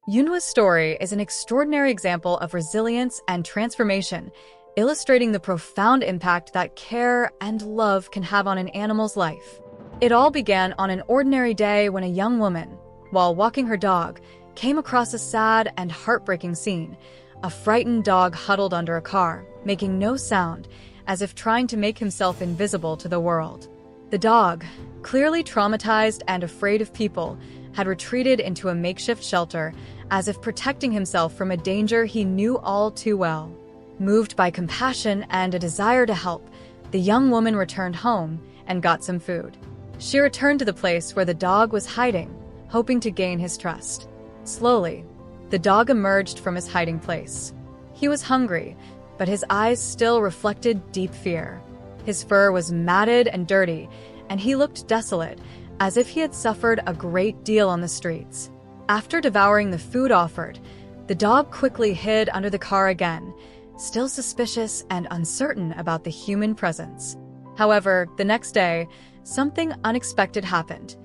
Yunwa's story is an extraordinary example of resilience and transformation, illustrating the profound impact that care and love can have on an animal's life. It all began on an ordinary day when a young woman, while walking her dog, came across a sad and heartbreaking scene. A frightened dog huddled under a car, making no sound, as if trying to make himself invisible to the world. The dog, clearly traumatized and afraid of people, had retreated into a makeshift shelter, as if protecting himself from a danger he knew all too well. Moved by compassion and a desire to help, the young woman returned home and got some food. She returned to the place where the dog was hiding, hoping to gain his trust. Slowly, the dog emerged from his hiding place. He was hungry, but his eyes still reflected deep fear. His fur was matted and dirty, and he looked desolate, as if he had suffered a great deal on the streets. After devouring the food offered, the dog quickly hid under the car again, still suspicious and uncertain about the human presence. However, the next day, something unexpected happened.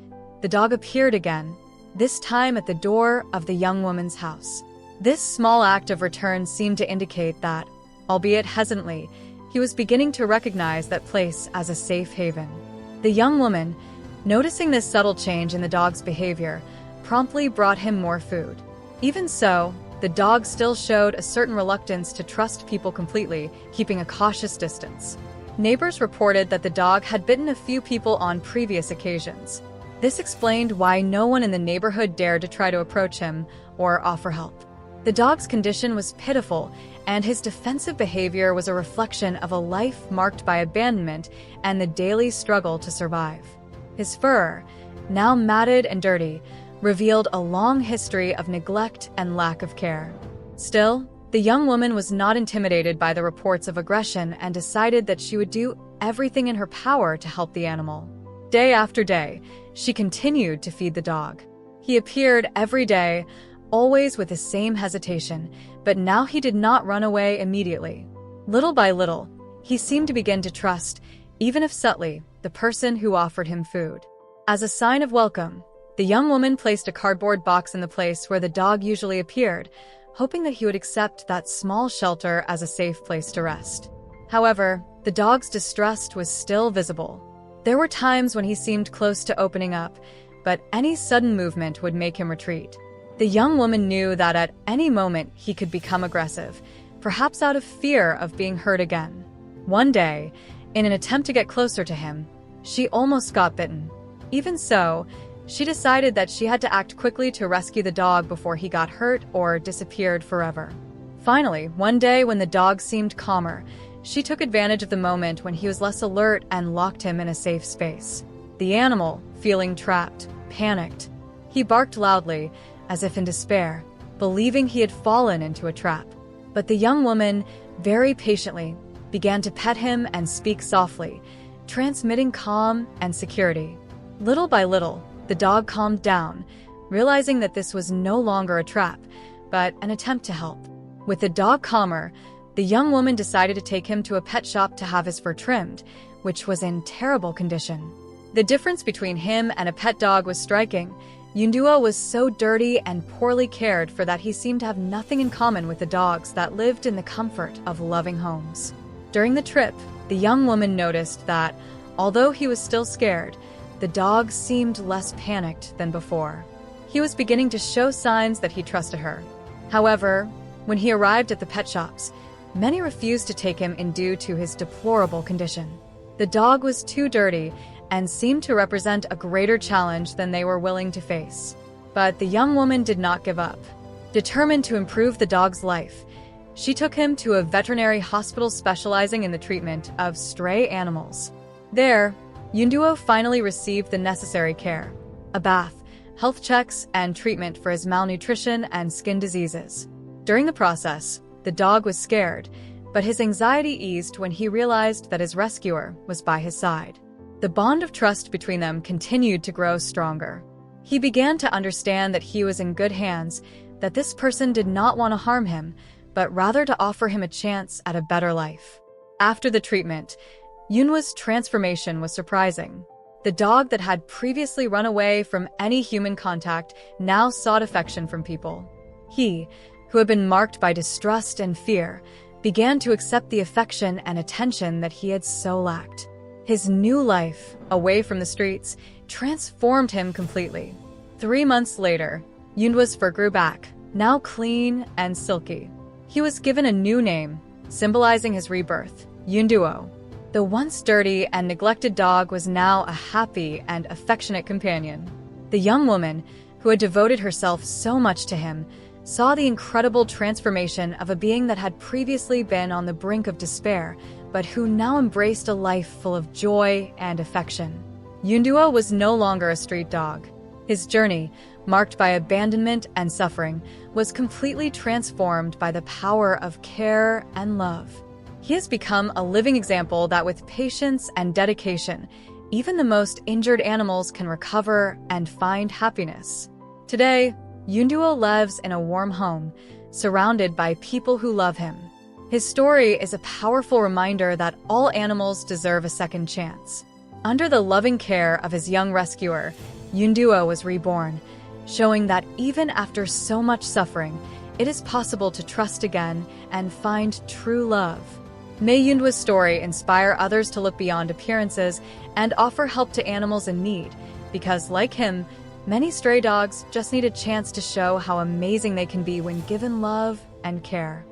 The dog appeared again, this time at the door of the young woman's house. This small act of return seemed to indicate that, albeit hesitantly, he was beginning to recognize that place as a safe haven. The young woman, noticing this subtle change in the dog's behavior, promptly brought him more food. Even so, the dog still showed a certain reluctance to trust people completely, keeping a cautious distance. Neighbors reported that the dog had bitten a few people on previous occasions. This explained why no one in the neighborhood dared to try to approach him or offer help. The dog's condition was pitiful, and his defensive behavior was a reflection of a life marked by abandonment and the daily struggle to survive. His fur, now matted and dirty, revealed a long history of neglect and lack of care. Still, the young woman was not intimidated by the reports of aggression and decided that she would do everything in her power to help the animal. Day after day, she continued to feed the dog. He appeared every day, always with the same hesitation, but now he did not run away immediately. Little by little, he seemed to begin to trust, even if subtly, the person who offered him food. As a sign of welcome, the young woman placed a cardboard box in the place where the dog usually appeared, hoping that he would accept that small shelter as a safe place to rest. However, the dog's distrust was still visible. There were times when he seemed close to opening up, but any sudden movement would make him retreat. The young woman knew that at any moment he could become aggressive, perhaps out of fear of being hurt again. One day, in an attempt to get closer to him, she almost got bitten. Even so, she decided that she had to act quickly to rescue the dog before he got hurt or disappeared forever. Finally, one day when the dog seemed calmer, she took advantage of the moment when he was less alert and locked him in a safe space. The animal, feeling trapped, panicked. He barked loudly, as if in despair, believing he had fallen into a trap. But the young woman, very patiently, began to pet him and speak softly, transmitting calm and security. Little by little, the dog calmed down, realizing that this was no longer a trap, but an attempt to help. With the dog calmer, the young woman decided to take him to a pet shop to have his fur trimmed, which was in terrible condition. The difference between him and a pet dog was striking. Yunduo was so dirty and poorly cared for that he seemed to have nothing in common with the dogs that lived in the comfort of loving homes. During the trip, the young woman noticed that, although he was still scared, the dog seemed less panicked than before. He was beginning to show signs that he trusted her. However, when he arrived at the pet shops, many refused to take him in due to his deplorable condition. The dog was too dirty and seemed to represent a greater challenge than they were willing to face. But the young woman did not give up. Determined to improve the dog's life, she took him to a veterinary hospital specializing in the treatment of stray animals. There, Yunduo finally received the necessary care: a bath, health checks, and treatment for his malnutrition and skin diseases. During the process, the dog was scared, but his anxiety eased when he realized that his rescuer was by his side. The bond of trust between them continued to grow stronger. He began to understand that he was in good hands, that this person did not want to harm him, but rather to offer him a chance at a better life. After the treatment, Yunwa's transformation was surprising. The dog that had previously run away from any human contact now sought affection from people. He, who had been marked by distrust and fear, began to accept the affection and attention that he had so lacked. His new life, away from the streets, transformed him completely. 3 months later, Yundua's fur grew back, now clean and silky. He was given a new name, symbolizing his rebirth, Yunduo. The once dirty and neglected dog was now a happy and affectionate companion. The young woman, who had devoted herself so much to him, saw the incredible transformation of a being that had previously been on the brink of despair, but who now embraced a life full of joy and affection. Yunduo was no longer a street dog. His journey, marked by abandonment and suffering, was completely transformed by the power of care and love. He has become a living example that with patience and dedication, even the most injured animals can recover and find happiness. Today, Yunduo lives in a warm home, surrounded by people who love him. His story is a powerful reminder that all animals deserve a second chance. Under the loving care of his young rescuer, Yunduo was reborn, showing that even after so much suffering, it is possible to trust again and find true love. May Yundua's story inspire others to look beyond appearances and offer help to animals in need, because like him, many stray dogs just need a chance to show how amazing they can be when given love and care.